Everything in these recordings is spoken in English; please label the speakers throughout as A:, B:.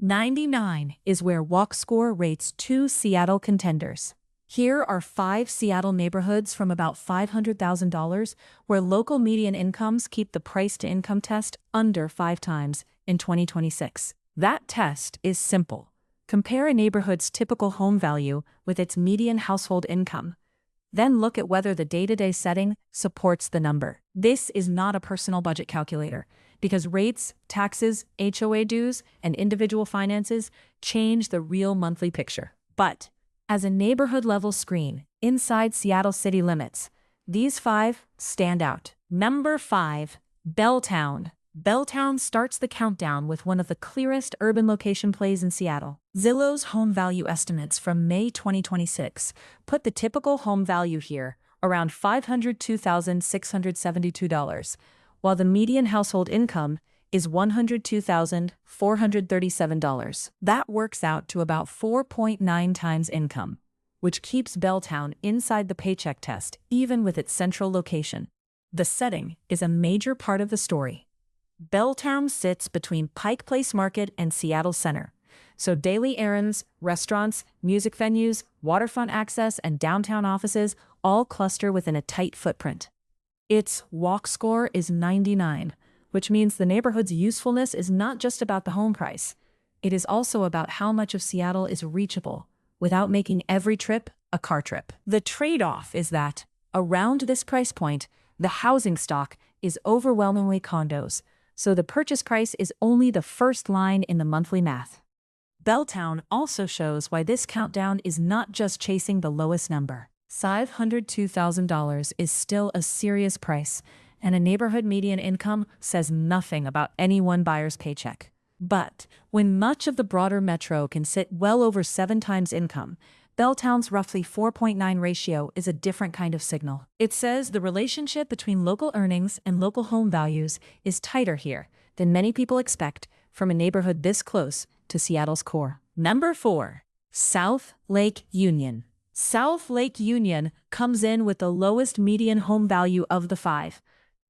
A: 99 is where Walk Score rates 2 Seattle contenders. Here are 5 Seattle neighborhoods from about $500,000 where local median incomes keep the price-to-income test under 5 times in 2026. That test is simple. Compare a neighborhood's typical home value with its median household income. Then look at whether the day-to-day setting supports the number. This is not a personal budget calculator, because rates, taxes, HOA dues, and individual finances change the real monthly picture. But as a neighborhood-level screen inside Seattle city limits, these 5 stand out. Number 5, Belltown. Belltown starts the countdown with one of the clearest urban location plays in Seattle. Zillow's home value estimates from May 2026 put the typical home value here around $502,672, while the median household income is $102,437. That works out to about 4.9 times income, which keeps Belltown inside the Paycheck test, even with its central location. The setting is a major part of the story. Belltown sits between Pike Place Market and Seattle Center, so daily errands, restaurants, music venues, waterfront access, and downtown offices all cluster within a tight footprint. Its Walk Score is 99, which means the neighborhood's usefulness is not just about the home price. It is also about how much of Seattle is reachable without making every trip a car trip. The trade-off is that, around this price point, the housing stock is overwhelmingly condos, so the purchase price is only the first line in the monthly math. Belltown also shows why this countdown is not just chasing the lowest number. $502,000 is still a serious price, and a neighborhood median income says nothing about any one buyer's paycheck. But when much of the broader metro can sit well over 7 times income, Belltown's roughly 4.9 ratio is a different kind of signal. It says the relationship between local earnings and local home values is tighter here than many people expect from a neighborhood this close to Seattle's core. Number 4, South Lake Union. South Lake Union comes in with the lowest median home value of the 5,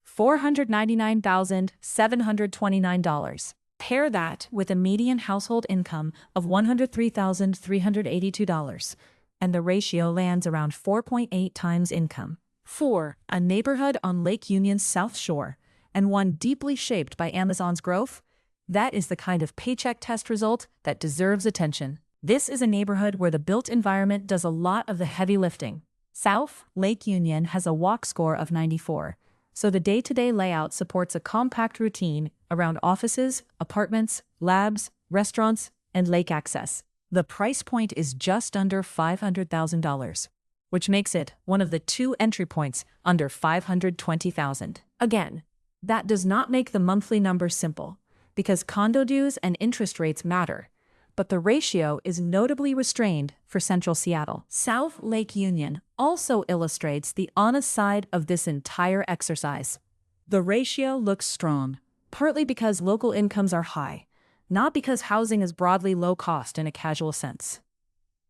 A: $499,729. Pair that with a median household income of $103,382, and the ratio lands around 4.8 times income. 4, a neighborhood on Lake Union's South Shore, and one deeply shaped by Amazon's growth, that is the kind of paycheck test result that deserves attention. This is a neighborhood where the built environment does a lot of the heavy lifting. South Lake Union has a Walk Score of 94, so the day-to-day layout supports a compact routine around offices, apartments, labs, restaurants, and lake access. The price point is just under $500,000, which makes it one of the 2 entry points under $520,000. Again, that does not make the monthly number simple, because condo dues and interest rates matter, but the ratio is notably restrained for Central Seattle. South Lake Union also illustrates the honest side of this entire exercise. The ratio looks strong, partly because local incomes are high, not because housing is broadly low cost in a casual sense.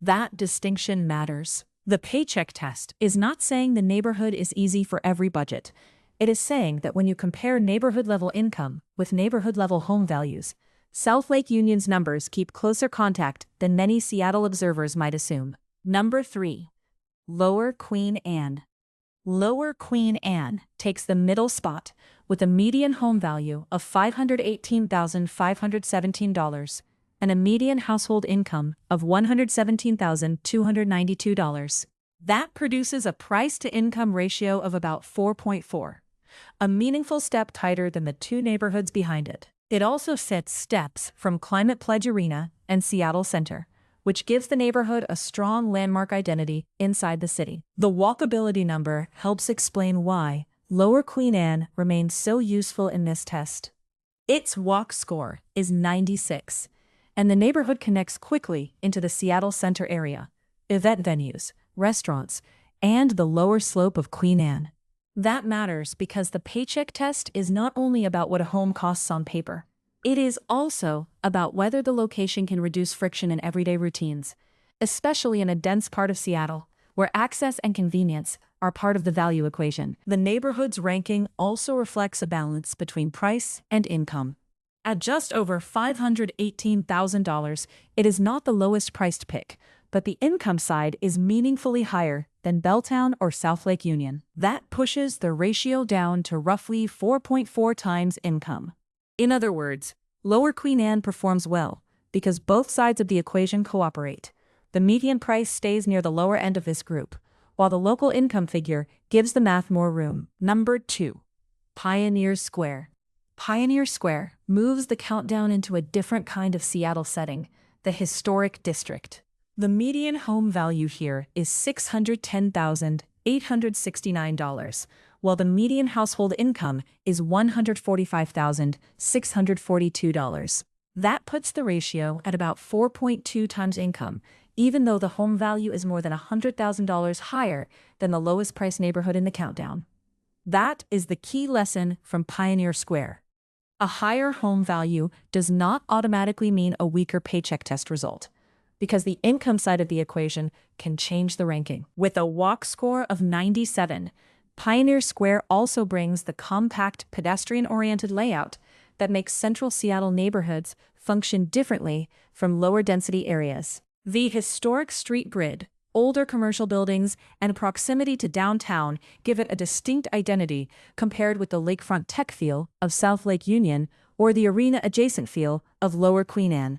A: That distinction matters. The paycheck test is not saying the neighborhood is easy for every budget. It is saying that when you compare neighborhood-level income with neighborhood-level home values, South Lake Union's numbers keep closer contact than many Seattle observers might assume. Number 3, Lower Queen Anne. Lower Queen Anne takes the middle spot with a median home value of $518,517 and a median household income of $117,292. That produces a price-to-income ratio of about 4.4, a meaningful step tighter than the 2 neighborhoods behind it. It also sits steps from Climate Pledge Arena and Seattle Center, which gives the neighborhood a strong landmark identity inside the city. The walkability number helps explain why Lower Queen Anne remains so useful in this test. Its Walk Score is 96, and the neighborhood connects quickly into the Seattle Center area, event venues, restaurants, and the lower slope of Queen Anne. That matters because the paycheck test is not only about what a home costs on paper. It is also about whether the location can reduce friction in everyday routines, especially in a dense part of Seattle, where access and convenience are part of the value equation. The neighborhood's ranking also reflects a balance between price and income. At just over $518,000, it is not the lowest priced pick, but the income side is meaningfully higher than Belltown or South Lake Union. That pushes the ratio down to roughly 4.4 times income. In other words, Lower Queen Anne performs well because both sides of the equation cooperate. The median price stays near the lower end of this group, while the local income figure gives the math more room. Number 2. Pioneer Square. Pioneer Square moves the countdown into a different kind of Seattle setting, the historic district. The median home value here is $610,869, while the median household income is $145,642. That puts the ratio at about 4.2 times income, even though the home value is more than $100,000 higher than the lowest price neighborhood in the countdown. That is the key lesson from Pioneer Square. A higher home value does not automatically mean a weaker paycheck test result, because the income side of the equation can change the ranking. With a walk score of 97, Pioneer Square also brings the compact pedestrian-oriented layout that makes central Seattle neighborhoods function differently from lower density areas. The historic street grid, older commercial buildings, and proximity to downtown give it a distinct identity compared with the lakefront tech feel of South Lake Union or the arena-adjacent feel of Lower Queen Anne.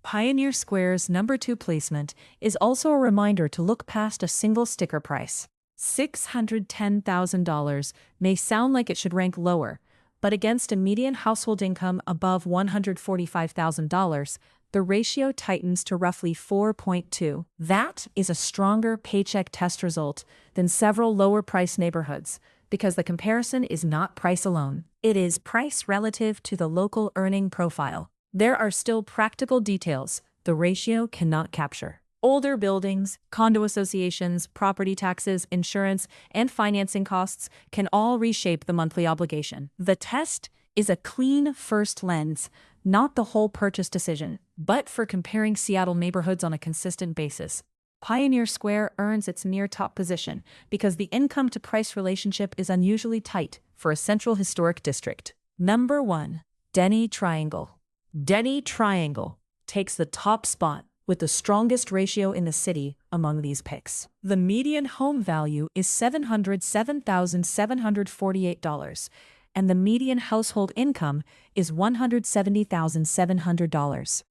A: Pioneer Square's number 2 placement is also a reminder to look past a single sticker price. $610,000 may sound like it should rank lower, but against a median household income above $145,000, the ratio tightens to roughly 4.2. That is a stronger paycheck test result than several lower-priced neighborhoods, because the comparison is not price alone. It is price relative to the local earning profile. There are still practical details the ratio cannot capture. Older buildings, condo associations, property taxes, insurance, and financing costs can all reshape the monthly obligation. The test is a clean first lens, not the whole purchase decision, but for comparing Seattle neighborhoods on a consistent basis. Pioneer Square earns its near top position because the income-to-price relationship is unusually tight for a central historic district. Number 1. Denny Triangle. Denny Triangle takes the top spot with the strongest ratio in the city among these picks. The median home value is $707,748, and the median household income is $170,700.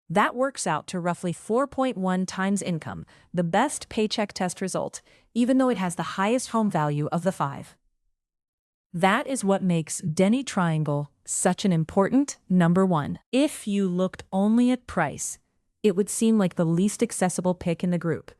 A: That works out to roughly 4.1 times income, the best paycheck test result, even though it has the highest home value of the 5. That is what makes Denny Triangle such an important number 1. If you looked only at price, it would seem like the least accessible pick in the group,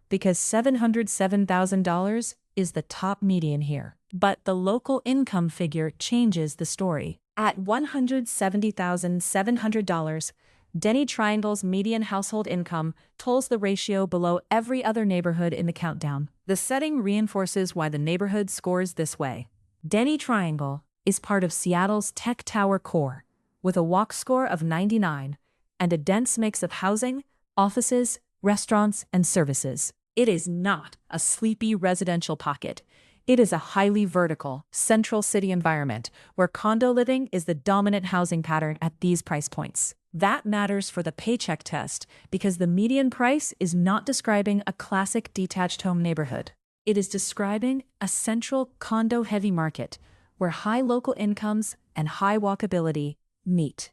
A: because $707,000 is the top median here. But the local income figure changes the story. At $170,700, Denny Triangle's median household income tolls the ratio below every other neighborhood in the countdown. The setting reinforces why the neighborhood scores this way. Denny Triangle is part of Seattle's Tech Tower core, with a walk score of 99 and a dense mix of housing, offices, restaurants, and services. It is not a sleepy residential pocket. It is a highly vertical, central city environment where condo living is the dominant housing pattern at these price points. That matters for the paycheck test because the median price is not describing a classic detached home neighborhood. It is describing a central condo-heavy market where high local incomes and high walkability meet.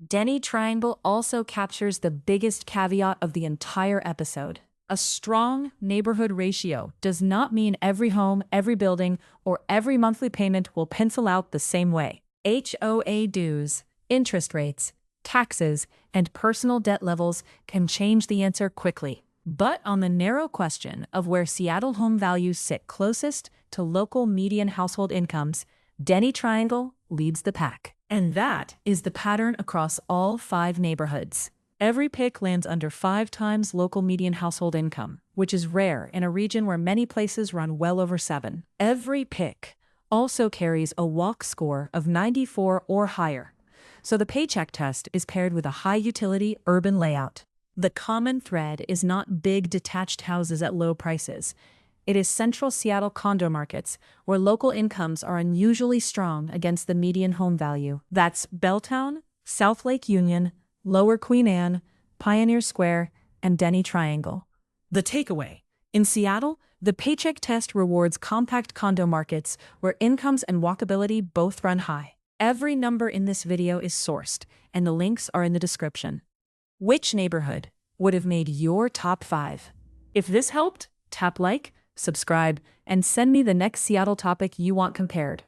A: Denny Triangle also captures the biggest caveat of the entire episode. A strong neighborhood ratio does not mean every home, every building, or every monthly payment will pencil out the same way. HOA dues, interest rates, taxes, and personal debt levels can change the answer quickly. But on the narrow question of where Seattle home values sit closest to local median household incomes, Denny Triangle leads the pack. And that is the pattern across all 5 neighborhoods. Every pick lands under 5 times local median household income, which is rare in a region where many places run well over 7. Every pick also carries a walk score of 94 or higher, so the paycheck test is paired with a high-utility urban layout. The common thread is not big detached houses at low prices. It is central Seattle condo markets where local incomes are unusually strong against the median home value. That's Belltown, South Lake Union, Lower Queen Anne, Pioneer Square, and Denny Triangle. The takeaway: in Seattle, the Paycheck test rewards compact condo markets where incomes and walkability both run high. Every number in this video is sourced, and the links are in the description. Which neighborhood would have made your top 5? If this helped, tap like, subscribe, and send me the next Seattle topic you want compared.